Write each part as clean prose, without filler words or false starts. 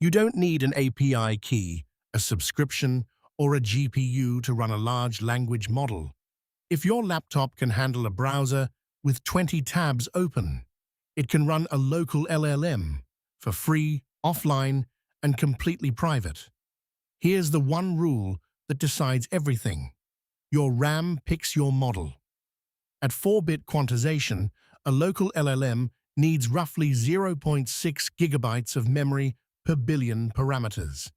You don't need an API key, a subscription, or a GPU to run a large language model. If your laptop can handle a browser with 20 tabs open, it can run a local LLM for free, offline, and completely private. Here's the one rule that decides everything. Your RAM picks your model. At 4-bit quantization, a local LLM needs roughly 0.6 gigabytes of memory per billion parameters.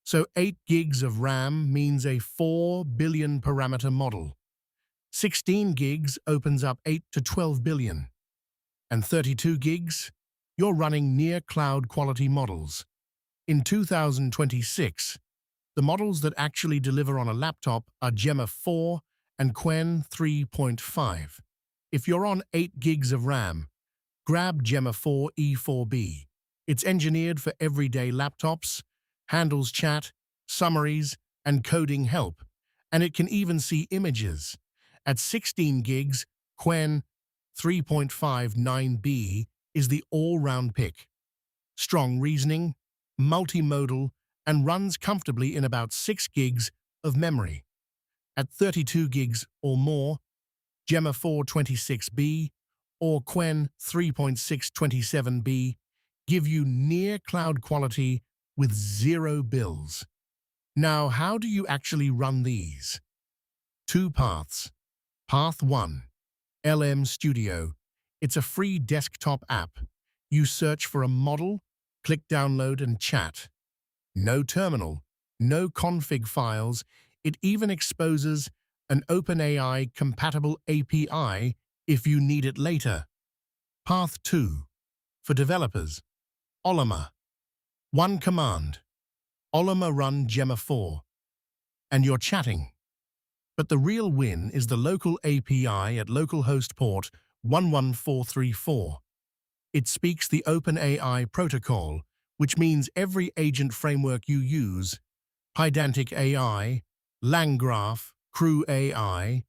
So 8 gigs of RAM means a 4 billion parameter model. 16 gigs opens up 8 to 12 billion. And 32 gigs? You're running near cloud quality models. In 2026, the models that actually deliver on a laptop are Gemma 4 and Qwen 3.5. If you're on 8 gigs of RAM, grab Gemma 4 E4B. It's engineered for everyday laptops, handles chat, summaries, and coding help, and it can even see images. At 16 gigs, Qwen 3.5 9B is the all-round pick. Strong reasoning, multimodal, and runs comfortably in about 6 gigs of memory. At 32 gigs or more, Gemma 426B or Qwen 3.627B give you near cloud quality with zero bills. Now, how do you actually run these? 2 paths. Path 1. LM Studio. It's a free desktop app. You search for a model, click download and chat. No terminal, no config files. It even exposes an OpenAI-compatible API if you need it later. Path 2. For developers. Ollama. One command. Ollama run Gemma 4. And you're chatting. But the real win is the local API at localhost port 11434. It speaks the OpenAI protocol, which means every agent framework you use, Pydantic AI, LangGraph, Crew AI,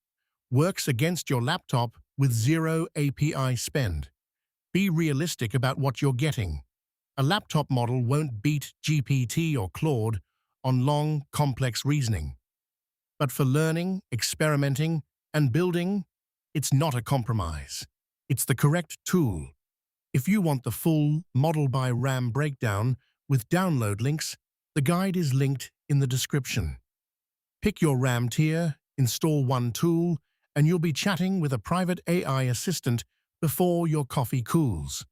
works against your laptop with zero API spend. Be realistic about what you're getting. A laptop model won't beat GPT or Claude on long, complex reasoning. But for learning, experimenting, and building, it's not a compromise. It's the correct tool. If you want the full model by RAM breakdown with download links, the guide is linked in the description. Pick your RAM tier, install one tool, and you'll be chatting with a private AI assistant before your coffee cools.